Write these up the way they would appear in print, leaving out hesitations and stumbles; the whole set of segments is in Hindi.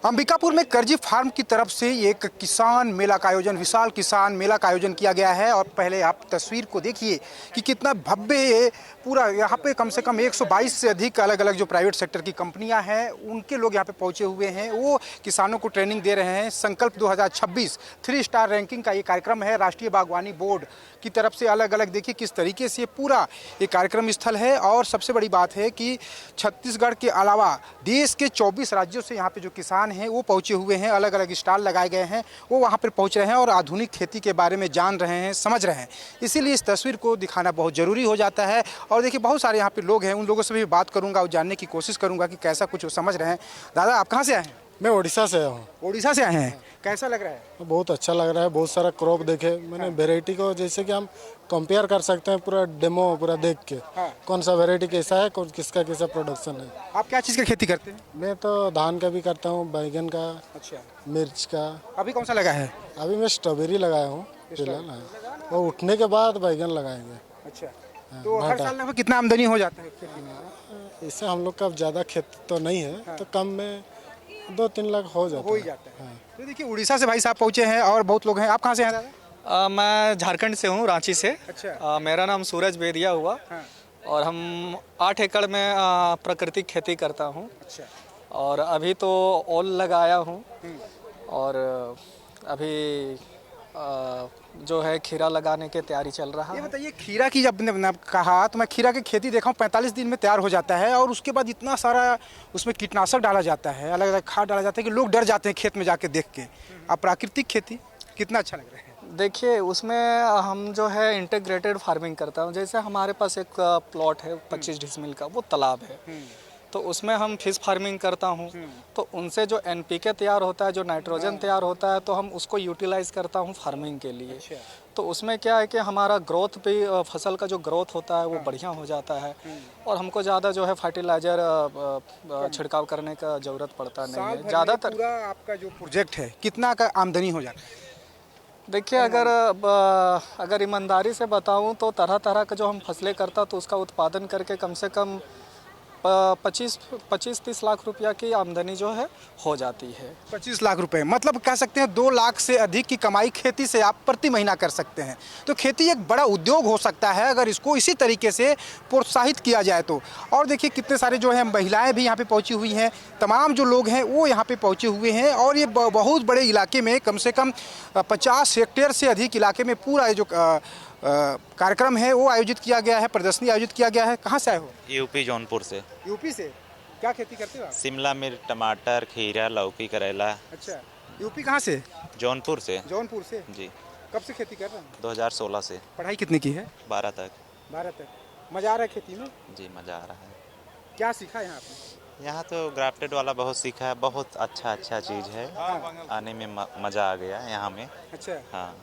अंबिकापुर में करजी फार्म की तरफ से एक किसान मेला का आयोजन, विशाल किसान मेला का आयोजन किया गया है। और पहले आप तस्वीर को देखिए कि कितना भव्य ये पूरा, यहाँ पे कम से कम 122 से अधिक अलग अलग जो प्राइवेट सेक्टर की कंपनियां हैं उनके लोग यहाँ पे पहुंचे हुए हैं। वो किसानों को ट्रेनिंग दे रहे हैं। संकल्प 2026 3 स्टार रैंकिंग का ये कार्यक्रम है। राष्ट्रीय बागवानी बोर्ड की तरफ से अलग अलग, देखिए किस तरीके से पूरा ये कार्यक्रम स्थल है। और सबसे बड़ी बात है कि छत्तीसगढ़ के अलावा देश के 24 राज्यों से यहाँ पे जो किसान हैं वो पहुंचे हुए हैं। अलग अलग स्टॉल लगाए गए हैं, वो वहाँ पर पहुंच रहे हैं और आधुनिक खेती के बारे में जान रहे हैं, समझ रहे हैं। इसीलिए इस तस्वीर को दिखाना बहुत ज़रूरी हो जाता है। और देखिए बहुत सारे यहाँ पे लोग हैं, उन लोगों से भी बात करूँगा और जानने की कोशिश करूँगा कि कैसा कुछ वो समझ रहे हैं। दादा, आप कहाँ से आए हैं? मैं उड़ीसा से आया हूँ। उड़ीसा से आए हैं, कैसा लग रहा है? बहुत अच्छा लग रहा है। बहुत सारा क्रॉप देखे मैंने, वैरायटी को जैसे कि हम कंपेयर कर सकते हैं, पूरा डेमो पूरा देख के कौन सा वैरायटी कैसा है, कौन किसका कैसा प्रोडक्शन है। आप क्या चीज़ की खेती करते हैं? मैं तो धान का भी करता हूँ, बैगन का, अच्छा, मिर्च का। अभी कौन सा लगा है? अभी मैं स्ट्रॉबेरी लगाया हूँ फिलहाल। हाँ, और उठने के बाद बैगन लगाएंगे। अच्छा, तो हर साल लगभग कितना आमदनी हो जाता है खेती में? इससे हम लोग का ज़्यादा खेत तो नहीं है, तो कम में 2-3 लाख हो जाता है। तो देखिए उड़ीसा से भाई साहब पहुंचे हैं और बहुत लोग हैं। आप कहाँ से हैं दादा? मैं झारखंड से हूँ, रांची से। अच्छा। मेरा नाम सूरज बेदिया हुआ। हाँ। और हम 8 एकड़ में प्राकृतिक खेती करता हूँ। अच्छा। और अभी तो ओल लगाया हूँ। और अभी जो है खीरा लगाने की तैयारी चल रहा है। ये बताइए, खीरा की जब आपने कहा तो मैं खीरा की खेती देखा हूँ, 45 दिन में तैयार हो जाता है और उसके बाद इतना सारा उसमें कीटनाशक डाला जाता है, अलग अलग खाद डाला जाता है कि लोग डर जाते हैं खेत में जाके देख के। अब प्राकृतिक खेती कितना अच्छा लग रहा है? देखिए उसमें हम जो है इंटीग्रेटेड फार्मिंग करता हूँ। जैसे हमारे पास एक प्लॉट है 25 डिसमिल का, वो तालाब है, तो उसमें हम फिश फार्मिंग करता हूँ। तो उनसे जो एनपीके तैयार होता है, जो नाइट्रोजन तैयार होता है, तो हम उसको यूटिलाइज करता हूँ फार्मिंग के लिए। अच्छा। तो उसमें क्या है कि हमारा ग्रोथ भी, फसल का जो ग्रोथ होता है वो बढ़िया हो जाता है। और हमको ज़्यादा जो है फर्टिलाइजर छिड़काव करने का ज़रूरत पड़ता नहीं है ज़्यादातर। पूरा आपका जो प्रोजेक्ट है कितना का आमदनी हो जाता है? देखिए अगर ईमानदारी से बताऊं तो तरह तरह का जो हम फसलें करता तो उसका उत्पादन करके कम से कम 25-30 लाख रुपया की आमदनी जो है हो जाती है। 25 लाख रुपए, मतलब कह सकते हैं 2 लाख से अधिक की कमाई खेती से आप प्रति महीना कर सकते हैं। तो खेती एक बड़ा उद्योग हो सकता है अगर इसको इसी तरीके से प्रोत्साहित किया जाए तो। और देखिए कितने सारे जो हैं महिलाएं भी यहाँ पे पहुँची हुई हैं, तमाम जो लोग हैं वो यहाँ पे पहुँचे हुए हैं। और ये बहुत बड़े इलाके में, कम से कम 50 हेक्टेयर से अधिक इलाके में पूरा जो कार्यक्रम है वो आयोजित किया गया है, प्रदर्शनी आयोजित किया गया है। कहाँ से आए हो? यूपी जौनपुर से। यूपी से? क्या खेती करते हो आप? शिमला मिर्च, टमाटर, खीरा, लौकी, करेला। अच्छा, यूपी कहाँ से? जौनपुर से। जौनपुर से? जी। कब से खेती कर रहे हैं? 2016 से। पढ़ाई कितनी की है? 12 तक। 12 तक। मज़ा आ रहा है खेती में? जी, मज़ा आ रहा है। क्या सीखा यहाँ आपने? यहाँ तो ग्राफ्टेड वाला बहुत सीखा है, बहुत अच्छा चीज़ है। आने में मज़ा आ गया यहाँ में। अच्छा। हाँ,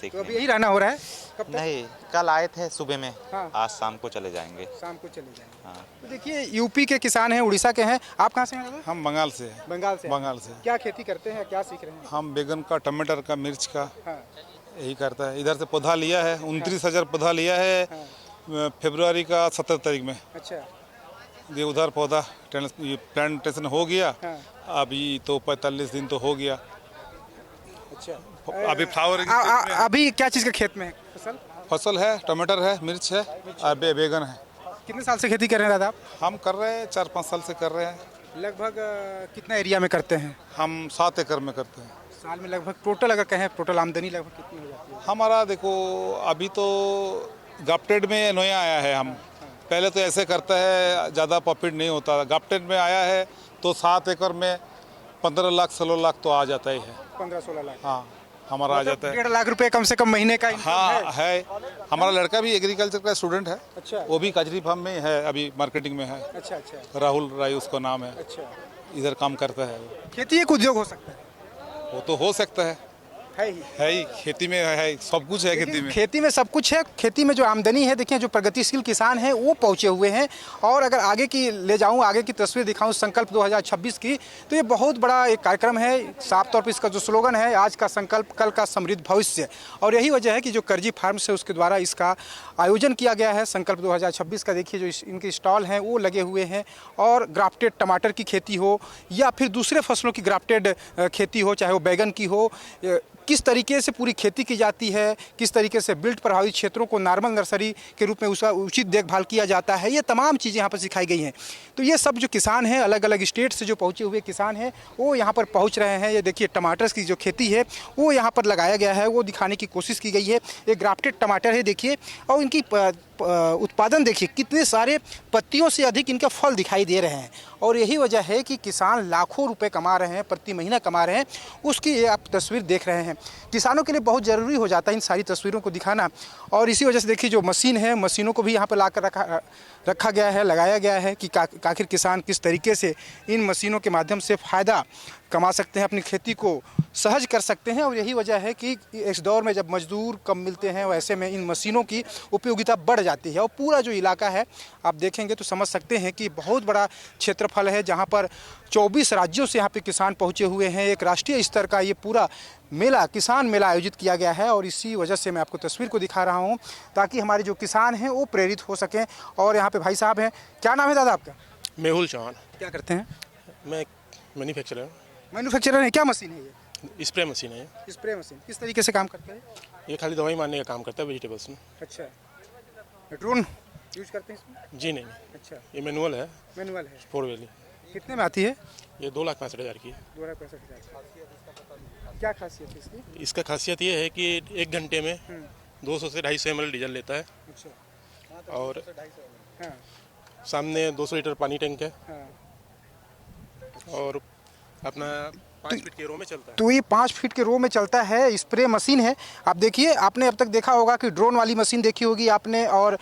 तो अभी यही रहना हो रहा है? कब तक? नहीं, कल आए थे सुबह में। हाँ। आज शाम को चले जाएंगे। शाम को चले जाएंगे। हाँ। तो देखिए यूपी के किसान हैं, उड़ीसा के हैं। आप कहाँ से हैं? हम बंगाल से हैं। बंगाल से? बंगाल से। क्या खेती करते हैं, क्या सीख रहे हैं? हम बैगन का, टमाटर का, मिर्च का, हाँ। यही करता है। इधर से पौधा लिया है, 29,000 पौधा लिया है फरवरी का 17 तारीख में। अच्छा। ये उधर पौधा प्लांटेशन हो गया। हाँ। अभी तो 45 दिन तो हो गया। अच्छा। अभी फ्लावरिंग। अभी क्या चीज़ के खेत में है फसल है, टमाटर है, मिर्च है और बैगन है। कितने साल से खेती कर रहे हैं दादा आप? हम कर रहे हैं 4-5 साल से कर रहे हैं। लगभग कितना एरिया में करते हैं? हम 7 एकड़ में करते हैं। साल में लगभग टोटल अगर कहें, टोटल आमदनी लगभग कितनी हो जाती है? हमारा देखो अभी तो ग्राफ्टेड में नया आया है। हम पहले तो ऐसे करता है, ज़्यादा प्रॉफिट नहीं होता। ग्राफ्टेड में आया है तो 7 एकड़ में 15 लाख 16 लाख तो आ जाता ही है। 15-16 लाख? हाँ, हमारा आ जाता है। 1.5 लाख रुपए कम से कम महीने का इनकम हाँ है। हमारा लड़का भी एग्रीकल्चर का स्टूडेंट है। अच्छा। वो भी कचरी फार्म में है, अभी मार्केटिंग में है। अच्छा अच्छा। राहुल राय उसका नाम है। अच्छा। इधर काम करता है। खेती एक उद्योग हो सकता है? वो तो हो सकता है। है ही खेती में है, सब कुछ है खेती में। खेती में सब कुछ है। खेती में जो आमदनी है, देखिए जो प्रगतिशील किसान हैं वो पहुंचे हुए हैं। और अगर आगे की ले जाऊं, आगे की तस्वीर दिखाऊं संकल्प 2026 की, तो ये बहुत बड़ा एक कार्यक्रम है। साफ तौर पर इसका जो स्लोगन है, आज का संकल्प कल का समृद्ध भविष्य, और यही वजह है कि जो करजी फार्म्स है उसके द्वारा इसका आयोजन किया गया है संकल्प 2026 का। देखिए जो इनके स्टॉल हैं वो लगे हुए हैं, और ग्राफ्टेड टमाटर की खेती हो या फिर दूसरे फसलों की ग्राफ्टेड खेती हो, चाहे वो बैगन की हो, किस तरीके से पूरी खेती की जाती है, किस तरीके से बिल्ट प्रभावित क्षेत्रों को नॉर्मल नर्सरी के रूप में उसका उचित देखभाल किया जाता है, ये तमाम चीज़ें यहाँ पर सिखाई गई हैं। तो ये सब जो किसान हैं, अलग अलग स्टेट से जो पहुँचे हुए किसान हैं, वो यहाँ पर पहुँच रहे हैं। ये देखिए टमाटर की जो खेती है वो यहाँ पर लगाया गया है, वो दिखाने की कोशिश की गई है। ये ग्राफ्टेड टमाटर है देखिए, और इनकी उत्पादन देखिए, कितने सारे पत्तियों से अधिक इनका फल दिखाई दे रहे हैं। और यही वजह है कि किसान लाखों रुपए कमा रहे हैं, प्रति महीना कमा रहे हैं, उसकी ये आप तस्वीर देख रहे हैं। किसानों के लिए बहुत ज़रूरी हो जाता है इन सारी तस्वीरों को दिखाना। और इसी वजह से देखिए जो मशीन है, मशीनों को भी यहाँ पर ला कर रखा गया है, लगाया गया है कि आखिर किसान किस तरीके से इन मशीनों के माध्यम से फ़ायदा कमा सकते हैं, अपनी खेती को सहज कर सकते हैं। और यही वजह है कि इस दौर में जब मजदूर कम मिलते हैं, वैसे में इन मशीनों की उपयोगिता बढ़ जाती है। और पूरा जो इलाका है आप देखेंगे तो समझ सकते हैं कि बहुत बड़ा क्षेत्रफल है, जहां पर 24 राज्यों से यहाँ पे किसान पहुंचे हुए हैं। एक राष्ट्रीय स्तर का ये पूरा मेला, किसान मेला आयोजित किया गया है। और इसी वजह से मैं आपको तस्वीर को दिखा रहा हूँ, ताकि हमारे जो किसान हैं वो प्रेरित हो सकें। और यहाँ पे भाई साहब हैं, क्या नाम है दादा आपका? मेहुल चौहान। क्या करते हैं? मैं मैन्युफैक्चरर हूँ। मैन्युफैक्चरर है। क्या मशीन है ये? स्प्रे मशीन है। स्प्रे मशीन किस तरीके से काम करता है? ये खाली दवाई मारने का काम करता है वेजिटेबल्स में। अच्छा, ड्रोन यूज करते हैं इसमें? जी नहीं, अच्छा, ये मैनुअल है, मैनुअल है। 4 व्हील। कितने में आती है? ये 2,65,000 की है। 2,65,000। क्या खासियत है इसकी? इसका खासियत ये है कि 1 घंटे में 200 से 250 ml डीजल लेता है। अच्छा, और हाँ, सामने 200 लीटर पानी टैंक है, हाँ। और अपना 5 फीट के रो में चलता है। तो ये 5 फीट के रो में चलता है, स्प्रे मशीन है। आप देखिए, आपने अब तक देखा होगा कि ड्रोन वाली मशीन देखी होगी आपने, और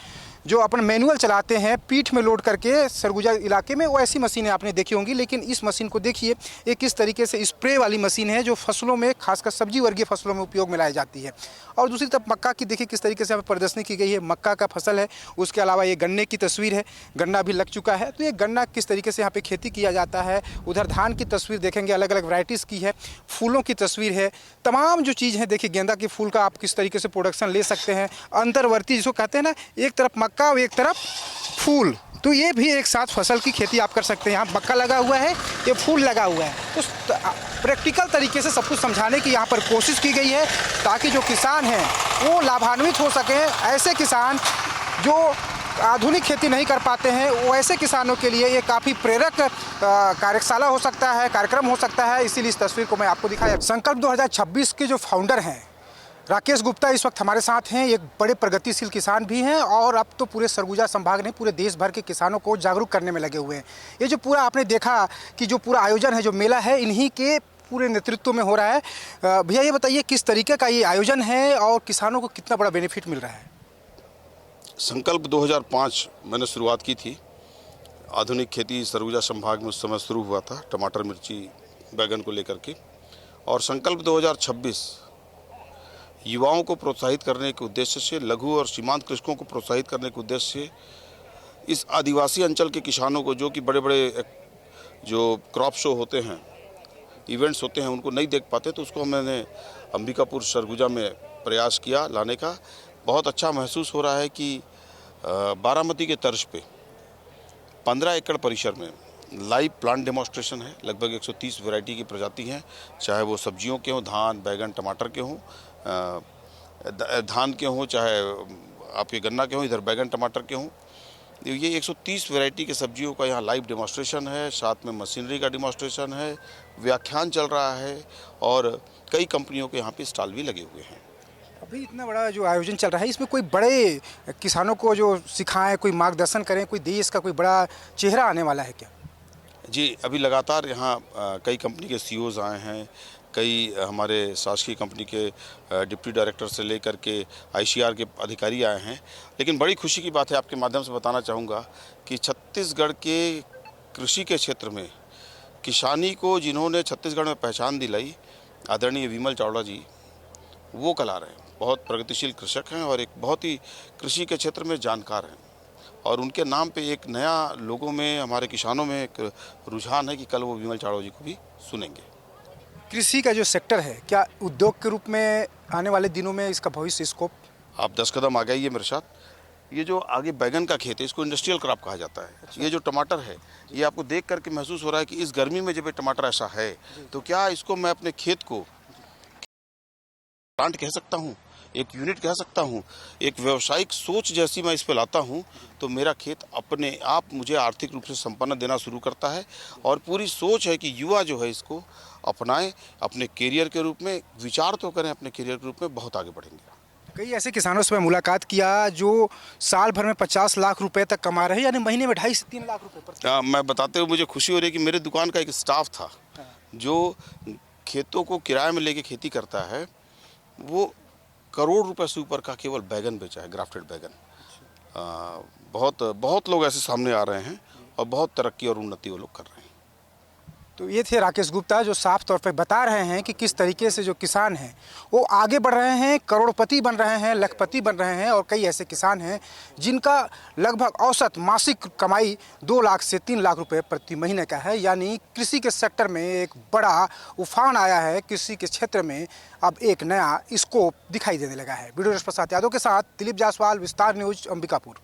जो अपन मैनुअल चलाते हैं पीठ में लोड करके सरगुजा इलाके में, वो ऐसी मशीनें आपने देखी होंगी। लेकिन इस मशीन को देखिए, ये किस तरीके से स्प्रे वाली मशीन है, जो फसलों में, खासकर सब्जी वर्गीय फसलों में उपयोग में लाई जाती है। और दूसरी तरफ मक्का की देखिए किस तरीके से यहाँ प्रदर्शनी की गई है। मक्का का फसल है, उसके अलावा ये गन्ने की तस्वीर है, गन्ना भी लग चुका है। तो ये गन्ना किस तरीके से यहाँ पे खेती किया जाता है। उधर धान की तस्वीर देखेंगे, अलग अलग वैरायटीज़ की है, फूलों की तस्वीर है, तमाम जो चीज़ है। देखिए गेंदा के फूल का आप किस तरीके से प्रोडक्शन ले सकते हैं, अंतर्वर्ती जिसको कहते हैं ना, एक तरफ मक्का और एक तरफ फूल, तो ये भी एक साथ फसल की खेती आप कर सकते हैं। यहाँ मक्का लगा हुआ है, ये फूल लगा हुआ है। तो प्रैक्टिकल तरीके से सब कुछ समझाने की यहाँ पर कोशिश की गई है, ताकि जो किसान हैं वो लाभान्वित हो सकें। ऐसे किसान जो आधुनिक खेती नहीं कर पाते हैं, वो ऐसे किसानों के लिए ये काफ़ी प्रेरक कार्यशाला हो सकता है, कार्यक्रम हो सकता है। इसीलिए इस तस्वीर को मैं आपको दिखाया। संकल्प 2026 के जो फाउंडर हैं राकेश गुप्ता इस वक्त हमारे साथ हैं। एक बड़े प्रगतिशील किसान भी हैं, और अब तो पूरे सरगुजा संभाग ने, पूरे देश भर के किसानों को जागरूक करने में लगे हुए हैं। ये जो पूरा आपने देखा कि जो पूरा आयोजन है, जो मेला है, इन्हीं के पूरे नेतृत्व में हो रहा है। भैया ये बताइए किस तरीके का ये आयोजन है और किसानों को कितना बड़ा बेनिफिट मिल रहा है? संकल्प 2005 मैंने शुरुआत की थी। आधुनिक खेती सरगुजा संभाग में उस समय शुरू हुआ था, टमाटर, मिर्ची, बैगन को लेकर के। और संकल्प 2026 युवाओं को प्रोत्साहित करने के उद्देश्य से, लघु और सीमांत कृषकों को प्रोत्साहित करने के उद्देश्य से, इस आदिवासी अंचल के किसानों को, जो कि बड़े बड़े जो क्रॉप शो होते हैं, इवेंट्स होते हैं, उनको नहीं देख पाते, तो उसको मैंने अंबिकापुर सरगुजा में प्रयास किया लाने का। बहुत अच्छा महसूस हो रहा है कि बारामती के तर्ज पे 15 एकड़ परिसर में लाइव प्लांट डेमोन्स्ट्रेशन है। लगभग 130 वैरायटी की प्रजाति हैं, चाहे वो सब्जियों के हों, धान, बैगन, टमाटर के हों, धान के हों, चाहे आपके गन्ना के हों, इधर बैगन टमाटर के हों। ये 130 वैरायटी के सब्जियों का यहाँ लाइव डेमोन्स्ट्रेशन है, साथ में मशीनरी का डेमोन्स्ट्रेशन है, व्याख्यान चल रहा है, और कई कंपनियों के यहाँ पे स्टॉल भी लगे हुए हैं। अभी इतना बड़ा जो आयोजन चल रहा है, इसमें कोई बड़े किसानों को जो सिखाएं, कोई मार्गदर्शन करें, कोई देश का कोई बड़ा चेहरा आने वाला है क्या? जी, अभी लगातार यहाँ कई कंपनी के CEOs आए हैं, कई हमारे शासकीय कंपनी के डिप्टी डायरेक्टर से लेकर के ICR के अधिकारी आए हैं। लेकिन बड़ी खुशी की बात है, आपके माध्यम से बताना चाहूँगा कि छत्तीसगढ़ के कृषि के क्षेत्र में किसानी को जिन्होंने छत्तीसगढ़ में पहचान दिलाई, आदरणीय विमल चावड़ा जी, वो कला रहे हैं। बहुत प्रगतिशील कृषक हैं और एक बहुत ही कृषि के क्षेत्र में जानकार हैं, और उनके नाम पे एक नया लोगों में, हमारे किसानों में एक रुझान है कि कल वो विमल चाड़ो जी को भी सुनेंगे। कृषि का जो सेक्टर है, क्या उद्योग के रूप में आने वाले दिनों में इसका भविष्य स्कोप? आप 10 कदम आ गए ये मेरे साथ। ये जो आगे बैगन का खेत है, इसको इंडस्ट्रियल क्रॉप कहा जाता है। ये जो टमाटर है, ये आपको देख करके महसूस हो रहा है कि इस गर्मी में जब ये टमाटर ऐसा है तो क्या इसको मैं अपने खेत को प्लांट कह सकता हूँ, एक यूनिट कह सकता हूँ, एक व्यावसायिक सोच जैसी मैं इस पे लाता हूँ तो मेरा खेत अपने आप मुझे आर्थिक रूप से संपन्न देना शुरू करता है। और पूरी सोच है कि युवा जो है इसको अपनाएं, अपने करियर के रूप में विचार तो करें, अपने करियर के रूप में बहुत आगे बढ़ेंगे। कई ऐसे किसानों से मैं मुलाकात किया जो साल भर में 50 लाख रुपए तक कमा रहे हैं, यानी महीने में 2.5 से 3 लाख रुपए पर। मैं बताते हुए मुझे खुशी हो रही है कि मेरे दुकान का एक स्टाफ था जो खेतों को किराए में लेके खेती करता है, वो करोड़ रुपए से ऊपर का केवल बैगन बेचा है, ग्राफ्टेड बैगन। बहुत लोग ऐसे सामने आ रहे हैं और बहुत तरक्की और उन्नति वो लोग कर रहे हैं। तो ये थे राकेश गुप्ता, जो साफ तौर पे बता रहे हैं कि किस तरीके से जो किसान हैं वो आगे बढ़ रहे हैं, करोड़पति बन रहे हैं, लखपति बन रहे हैं। और कई ऐसे किसान हैं जिनका लगभग औसत मासिक कमाई 2 लाख से 3 लाख रुपए प्रति महीने का है। यानी कृषि के सेक्टर में एक बड़ा उफान आया है। कृषि के क्षेत्र में अब एक नया स्कोप दिखाई देने लगा है। वीडियो प्रसाद यादव के साथ दिलीप जायसवाल, विस्तार न्यूज, अंबिकापुर।